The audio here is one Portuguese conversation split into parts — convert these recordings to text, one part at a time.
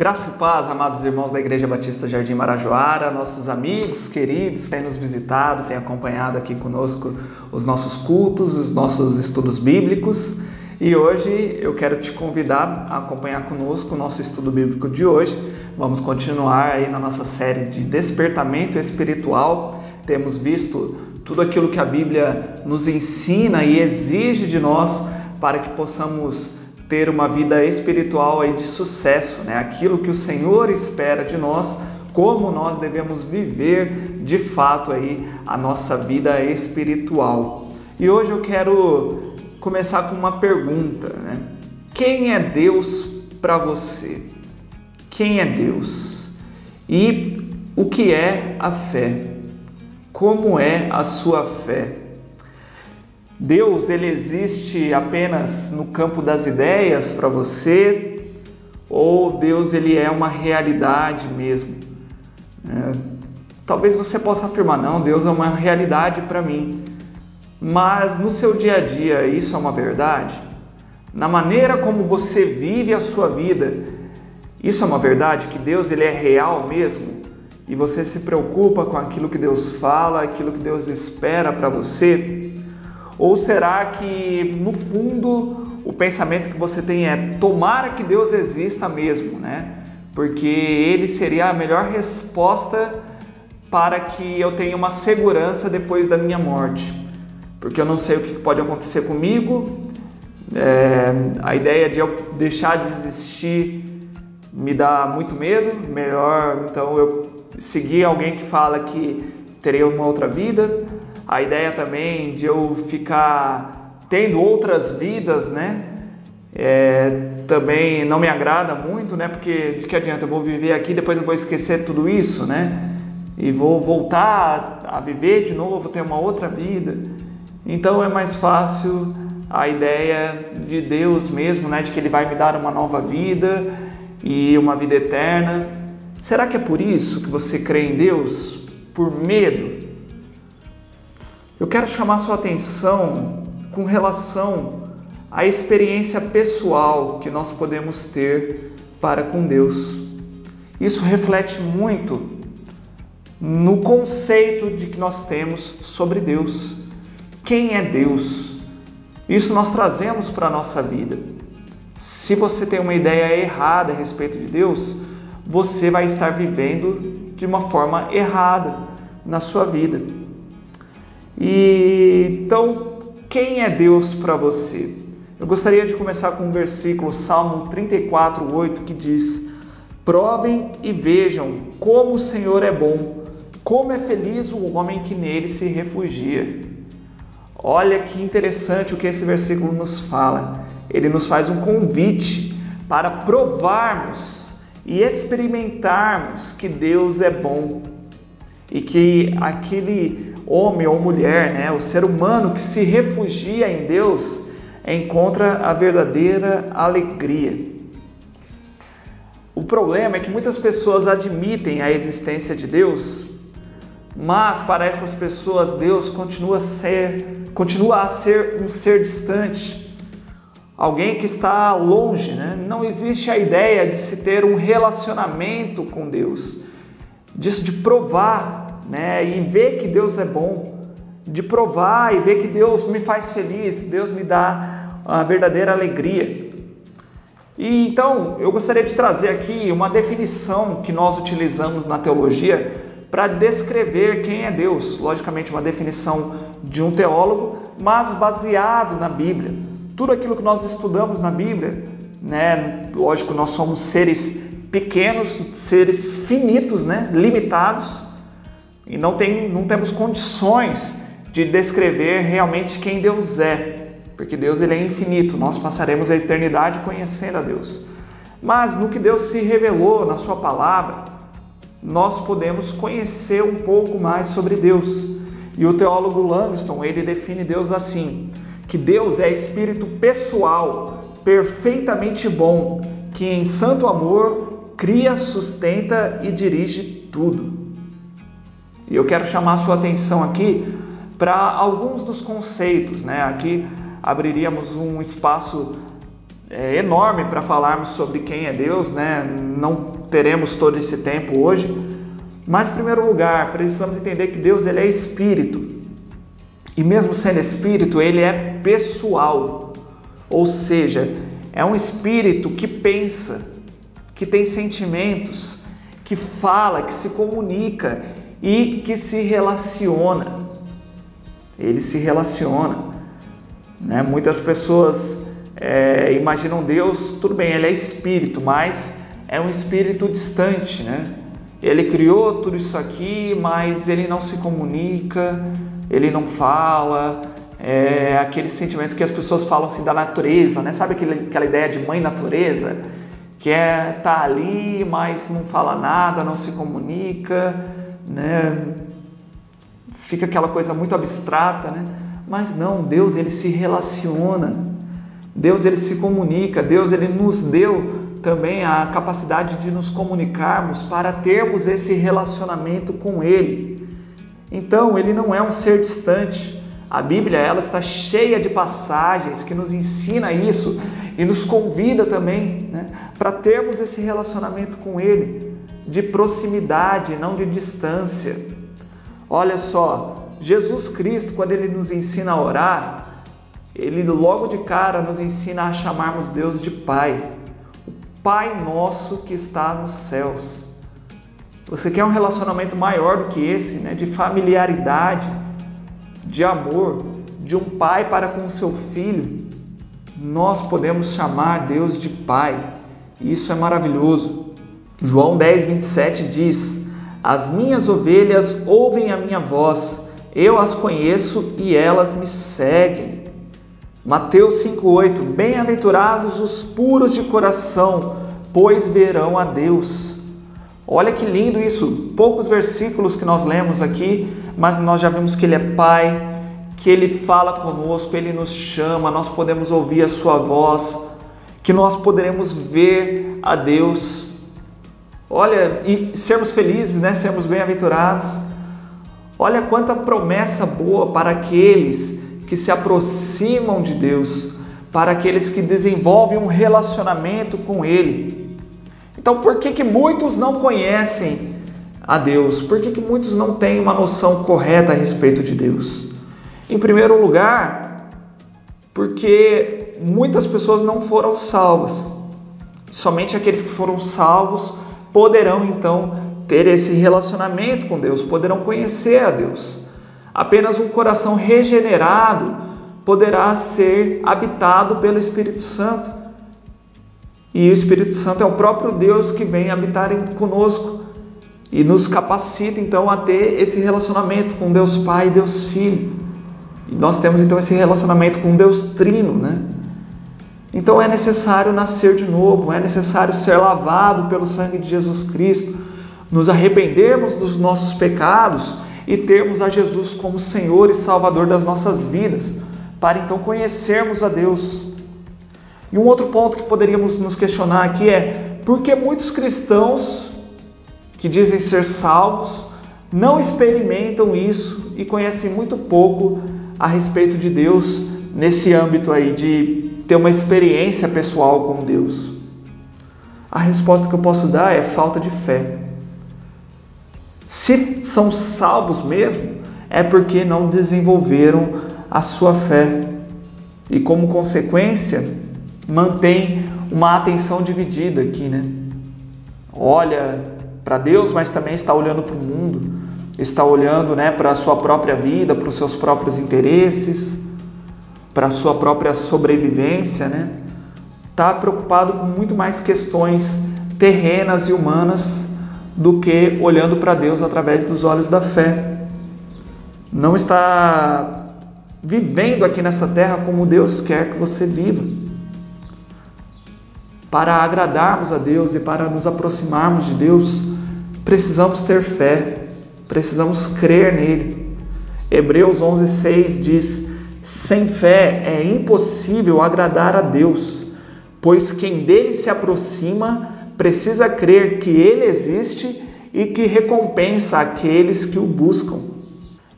Graça e paz, amados irmãos da Igreja Batista Jardim Marajoara, nossos amigos queridos têm nos visitado, têm acompanhado aqui conosco os nossos cultos, os nossos estudos bíblicos. E hoje eu quero te convidar a acompanhar conosco o nosso estudo bíblico de hoje. Vamos continuar aí na nossa série de despertamento espiritual. Temos visto tudo aquilo que a Bíblia nos ensina e exige de nós para que possamos ter uma vida espiritual aí de sucesso, né? Aquilo que o Senhor espera de nós, como nós devemos viver de fato aí a nossa vida espiritual. E hoje eu quero começar com uma pergunta, né? Quem é Deus para você? Quem é Deus? E o que é a fé? Como é a sua fé? Deus, ele existe apenas no campo das ideias para você? Ou Deus, ele é uma realidade mesmo? Talvez você possa afirmar, não, Deus é uma realidade para mim. Mas no seu dia a dia, isso é uma verdade? Na maneira como você vive a sua vida, isso é uma verdade? Que Deus, ele é real mesmo? E você se preocupa com aquilo que Deus fala, aquilo que Deus espera para você? Ou será que, no fundo, o pensamento que você tem é tomara que Deus exista mesmo, né? Porque Ele seria a melhor resposta para que eu tenha uma segurança depois da minha morte. Porque eu não sei o que pode acontecer comigo, a ideia de eu deixar de existir me dá muito medo, melhor então eu seguir alguém que fala que terei uma outra vida. A ideia também de eu ficar tendo outras vidas, né? Também não me agrada muito, né? Porque de que adianta? Eu vou viver aqui, depois eu vou esquecer tudo isso, né? E vou voltar a viver de novo, ter uma outra vida. Então é mais fácil a ideia de Deus mesmo, né? De que Ele vai me dar uma nova vida e uma vida eterna. Será que é por isso que você crê em Deus? Por medo? Eu quero chamar sua atenção com relação à experiência pessoal que nós podemos ter para com Deus. Isso reflete muito no conceito de que nós temos sobre Deus. Quem é Deus? Isso nós trazemos para a nossa vida. Se você tem uma ideia errada a respeito de Deus, você vai estar vivendo de uma forma errada na sua vida. Então, quem é Deus para você? Eu gostaria de começar com um versículo, Salmo 34:8, que diz: provem e vejam como o Senhor é bom, como é feliz o homem que nele se refugia. Olha que interessante o que esse versículo nos fala. Ele nos faz um convite para provarmos e experimentarmos que Deus é bom e que aquele homem ou mulher, né, o ser humano que se refugia em Deus, encontra a verdadeira alegria. O problema é que muitas pessoas admitem a existência de Deus, mas para essas pessoas Deus continua a ser um ser distante, alguém que está longe, né? Não existe a ideia de se ter um relacionamento com Deus, disso de provar, né, e ver que Deus é bom, de provar e ver que Deus me faz feliz, Deus me dá a verdadeira alegria. E então eu gostaria de trazer aqui uma definição que nós utilizamos na teologia para descrever quem é Deus. Logicamente uma definição de um teólogo, mas baseado na Bíblia. Tudo aquilo que nós estudamos na Bíblia, né, lógico, nós somos seres pequenos, seres finitos, né, limitados, e não temos condições de descrever realmente quem Deus é, porque Deus ele é infinito, nós passaremos a eternidade conhecendo a Deus. Mas no que Deus se revelou na sua palavra, nós podemos conhecer um pouco mais sobre Deus. E o teólogo Langston, ele define Deus assim, que Deus é espírito pessoal, perfeitamente bom, que em santo amor cria, sustenta e dirige tudo. E eu quero chamar a sua atenção aqui para alguns dos conceitos, né? Aqui abriríamos um espaço enorme para falarmos sobre quem é Deus, né? Não teremos todo esse tempo hoje, mas em primeiro lugar, precisamos entender que Deus ele é espírito. E mesmo sendo espírito, ele é pessoal. Ou seja, é um espírito que pensa, que tem sentimentos, que fala, que se comunica e que se relaciona. Ele se relaciona, né? Muitas pessoas imaginam Deus, tudo bem, ele é espírito, mas é um espírito distante, né? Ele criou tudo isso aqui, mas ele não se comunica, ele não fala. É aquele sentimento que as pessoas falam assim da natureza, né? Sabe aquela ideia de mãe natureza? Que tá ali, mas não fala nada, não se comunica, né? Fica aquela coisa muito abstrata, né? Mas não, Deus ele se relaciona, Deus ele se comunica, Deus ele nos deu também a capacidade de nos comunicarmos para termos esse relacionamento com Ele. Então, Ele não é um ser distante. A Bíblia ela está cheia de passagens que nos ensina isso e nos convida também, né, para termos esse relacionamento com Ele, de proximidade, não de distância. Olha só, Jesus Cristo, quando Ele nos ensina a orar, Ele logo de cara nos ensina a chamarmos Deus de Pai. O Pai nosso que está nos céus. Você quer um relacionamento maior do que esse, né? De familiaridade, de amor, de um pai para com o seu filho? Nós podemos chamar Deus de Pai. E isso é maravilhoso. João 10:27 diz: as minhas ovelhas ouvem a minha voz, eu as conheço e elas me seguem. Mateus 5:8, bem-aventurados os puros de coração, pois verão a Deus. Olha que lindo isso, poucos versículos que nós lemos aqui, mas nós já vimos que Ele é Pai, que Ele fala conosco, Ele nos chama, nós podemos ouvir a Sua voz, que nós poderemos ver a Deus. Olha, e sermos felizes, né? Sermos bem-aventurados. Olha quanta promessa boa para aqueles que se aproximam de Deus, para aqueles que desenvolvem um relacionamento com Ele. Então, por que muitos não conhecem a Deus? Por que muitos não têm uma noção correta a respeito de Deus? Em primeiro lugar, porque muitas pessoas não foram salvas. Somente aqueles que foram salvos poderão, então, ter esse relacionamento com Deus, poderão conhecer a Deus. Apenas um coração regenerado poderá ser habitado pelo Espírito Santo. E o Espírito Santo é o próprio Deus que vem habitar conosco e nos capacita então a ter esse relacionamento com Deus Pai e Deus Filho. E nós temos então esse relacionamento com Deus Trino, né? Então é necessário nascer de novo, é necessário ser lavado pelo sangue de Jesus Cristo, nos arrependermos dos nossos pecados e termos a Jesus como Senhor e Salvador das nossas vidas, para então conhecermos a Deus. E um outro ponto que poderíamos nos questionar aqui é: por que muitos cristãos que dizem ser salvos não experimentam isso e conhecem muito pouco a respeito de Deus nesse âmbito aí de ter uma experiência pessoal com Deus? A resposta que eu posso dar é falta de fé. Se são salvos mesmo, é porque não desenvolveram a sua fé e, como consequência, mantém uma atenção dividida aqui, né? Olha para Deus, mas também está olhando para o mundo, está olhando, né, para a sua própria vida, para os seus próprios interesses, para a sua própria sobrevivência, né? Está preocupado com muito mais questões terrenas e humanas do que olhando para Deus através dos olhos da fé. Não está vivendo aqui nessa terra como Deus quer que você viva. Para agradarmos a Deus e para nos aproximarmos de Deus, precisamos ter fé, precisamos crer nele. Hebreus 11:6 diz: sem fé é impossível agradar a Deus, pois quem dele se aproxima precisa crer que ele existe e que recompensa aqueles que o buscam.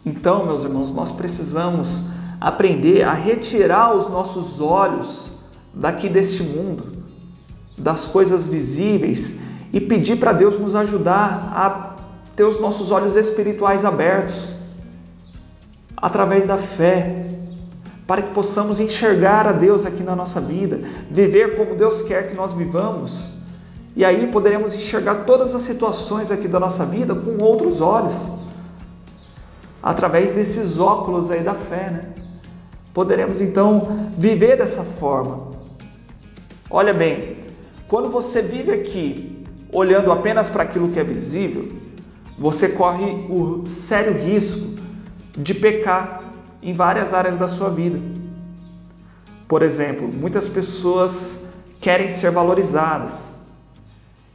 Então, meus irmãos, nós precisamos aprender a retirar os nossos olhos daqui deste mundo, das coisas visíveis, e pedir para Deus nos ajudar a ter os nossos olhos espirituais abertos, através da fé, para que possamos enxergar a Deus aqui na nossa vida, viver como Deus quer que nós vivamos, e aí poderemos enxergar todas as situações aqui da nossa vida com outros olhos, através desses óculos aí da fé, né? Poderemos então viver dessa forma. Olha bem, quando você vive aqui olhando apenas para aquilo que é visível, você corre o sério risco de pecar em várias áreas da sua vida. Por exemplo, muitas pessoas querem ser valorizadas,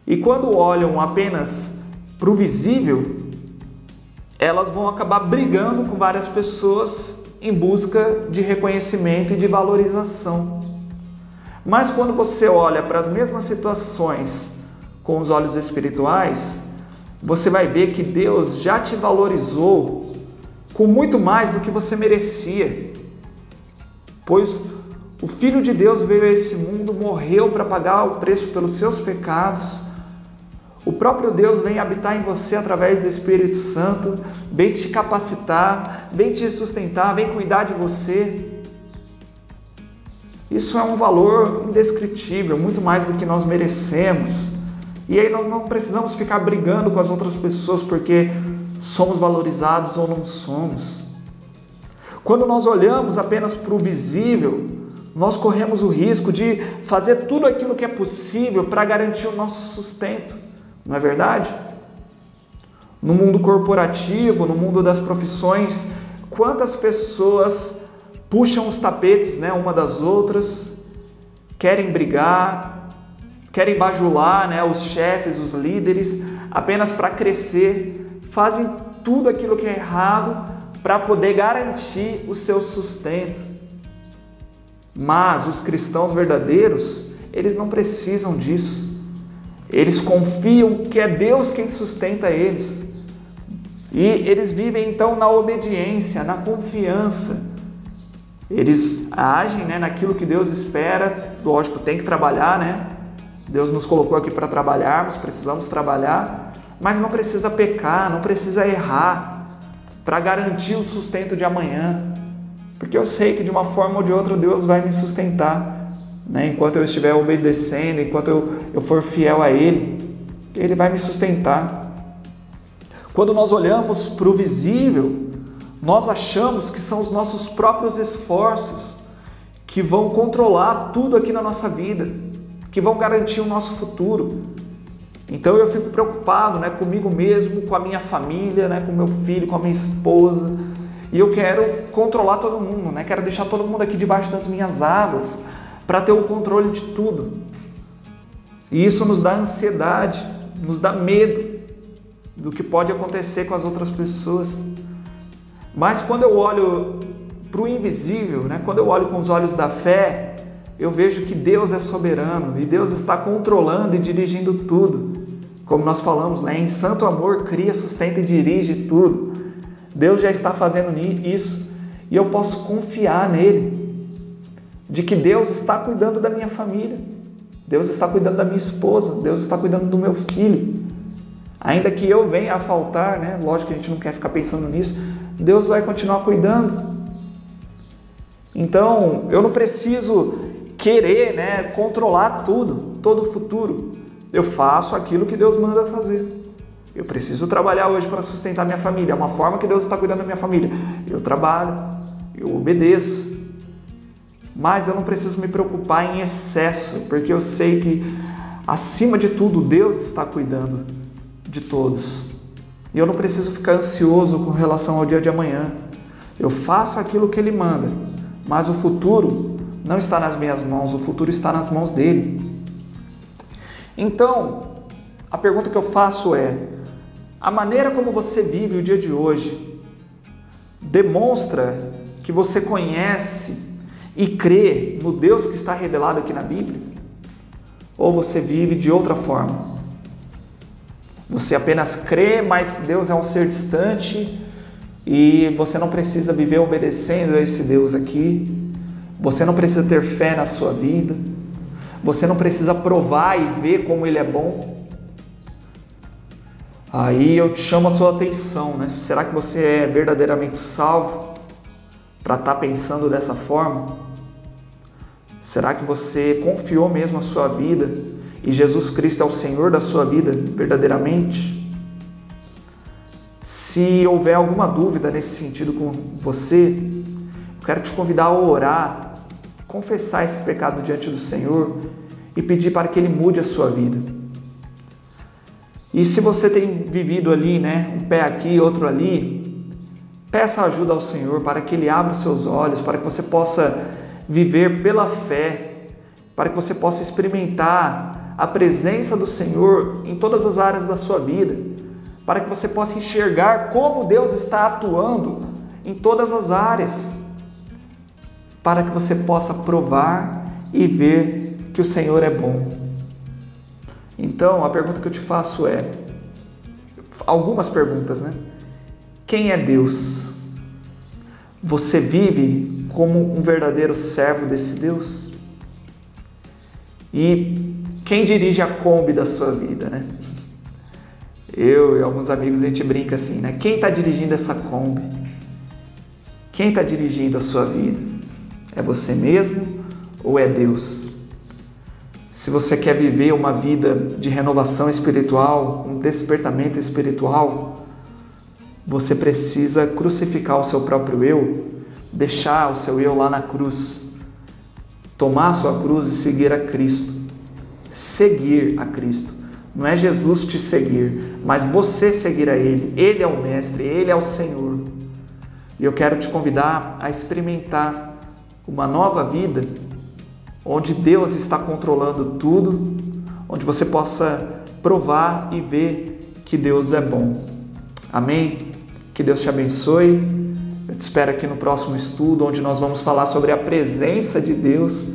e quando olham apenas para o visível, elas vão acabar brigando com várias pessoas em busca de reconhecimento e de valorização. Mas quando você olha para as mesmas situações com os olhos espirituais, você vai ver que Deus já te valorizou com muito mais do que você merecia, pois o Filho de Deus veio a esse mundo, morreu para pagar o preço pelos seus pecados. O próprio Deus vem habitar em você através do Espírito Santo, vem te capacitar, vem te sustentar, vem cuidar de você. Isso é um valor indescritível, muito mais do que nós merecemos. E aí nós não precisamos ficar brigando com as outras pessoas porque somos valorizados ou não somos. Quando nós olhamos apenas para o visível, nós corremos o risco de fazer tudo aquilo que é possível para garantir o nosso sustento. Não é verdade? No mundo corporativo, no mundo das profissões, quantas pessoas puxam os tapetes, né, uma das outras, querem brigar, querem bajular, né, os chefes, os líderes, apenas para crescer, fazem tudo aquilo que é errado para poder garantir o seu sustento. Mas os cristãos verdadeiros, eles não precisam disso. Eles confiam que é Deus quem sustenta eles. E eles vivem então na obediência, na confiança. Eles agem, né, naquilo que Deus espera. Lógico, tem que trabalhar, né? Deus nos colocou aqui para trabalharmos, precisamos trabalhar. Mas não precisa pecar, não precisa errar para garantir o sustento de amanhã. Porque eu sei que de uma forma ou de outra Deus vai me sustentar. Enquanto eu estiver obedecendo, enquanto eu for fiel a Ele, Ele vai me sustentar. Quando nós olhamos para o visível, nós achamos que são os nossos próprios esforços que vão controlar tudo aqui na nossa vida, que vão garantir o nosso futuro. Então eu fico preocupado, né, comigo mesmo, com a minha família, né, com meu filho, com a minha esposa, e eu quero controlar todo mundo, né, quero deixar todo mundo aqui debaixo das minhas asas, para ter o controle de tudo. E isso nos dá ansiedade, nos dá medo do que pode acontecer com as outras pessoas. Mas quando eu olho para o invisível, né, quando eu olho com os olhos da fé, eu vejo que Deus é soberano e Deus está controlando e dirigindo tudo. Como nós falamos, né, em santo amor, cria, sustenta e dirige tudo. Deus já está fazendo isso e eu posso confiar nele, de que Deus está cuidando da minha família, Deus está cuidando da minha esposa, Deus está cuidando do meu filho. Ainda que eu venha a faltar, né? Lógico que a gente não quer ficar pensando nisso, Deus vai continuar cuidando. Então, eu não preciso querer, né, controlar tudo, todo o futuro. Eu faço aquilo que Deus manda fazer. Eu preciso trabalhar hoje para sustentar minha família. É uma forma que Deus está cuidando da minha família. Eu trabalho, eu obedeço. Mas eu não preciso me preocupar em excesso, porque eu sei que, acima de tudo, Deus está cuidando de todos. E eu não preciso ficar ansioso com relação ao dia de amanhã. Eu faço aquilo que Ele manda, mas o futuro não está nas minhas mãos, o futuro está nas mãos dEle. Então, a pergunta que eu faço é: a maneira como você vive o dia de hoje demonstra que você conhece e crê no Deus que está revelado aqui na Bíblia? Ou você vive de outra forma? Você apenas crê, mas Deus é um ser distante e você não precisa viver obedecendo a esse Deus aqui. Você não precisa ter fé na sua vida. Você não precisa provar e ver como Ele é bom. Aí eu te chamo a tua atenção, né? Será que você é verdadeiramente salvo para estar pensando dessa forma? Será que você confiou mesmo a sua vida e Jesus Cristo é o Senhor da sua vida verdadeiramente? Se houver alguma dúvida nesse sentido com você, eu quero te convidar a orar, confessar esse pecado diante do Senhor e pedir para que Ele mude a sua vida. E se você tem vivido ali, né, um pé aqui, outro ali, peça ajuda ao Senhor para que Ele abra os seus olhos, para que você possa viver pela fé, para que você possa experimentar a presença do Senhor em todas as áreas da sua vida, para que você possa enxergar como Deus está atuando em todas as áreas, para que você possa provar e ver que o Senhor é bom. Então, a pergunta que eu te faço é, algumas perguntas, né? Quem é Deus? Você vive como um verdadeiro servo desse Deus? E quem dirige a Kombi da sua vida, né? Eu e alguns amigos, a gente brinca assim, né? Quem está dirigindo essa Kombi? Quem está dirigindo a sua vida? É você mesmo ou é Deus? Se você quer viver uma vida de renovação espiritual, um despertamento espiritual, você precisa crucificar o seu próprio eu, deixar o seu eu lá na cruz, tomar a sua cruz e seguir a Cristo. Seguir a Cristo. Não é Jesus te seguir, mas você seguir a Ele. Ele é o Mestre, Ele é o Senhor. E eu quero te convidar a experimentar uma nova vida, onde Deus está controlando tudo, onde você possa provar e ver que Deus é bom. Amém? Que Deus te abençoe. Eu te espero aqui no próximo estudo, onde nós vamos falar sobre a presença de Deus.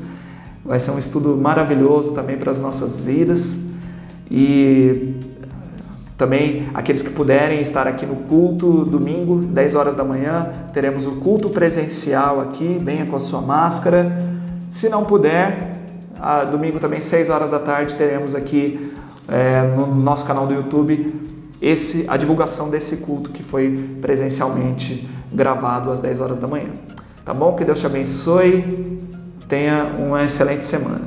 Vai ser um estudo maravilhoso também para as nossas vidas. E também aqueles que puderem estar aqui no culto, domingo, 10 horas da manhã, teremos o culto presencial aqui, venha com a sua máscara. Se não puder, domingo também, 6 horas da tarde, teremos aqui no nosso canal do YouTube a divulgação desse culto que foi presencialmente gravado às 10 horas da manhã. Tá bom? Que Deus te abençoe. Tenha uma excelente semana.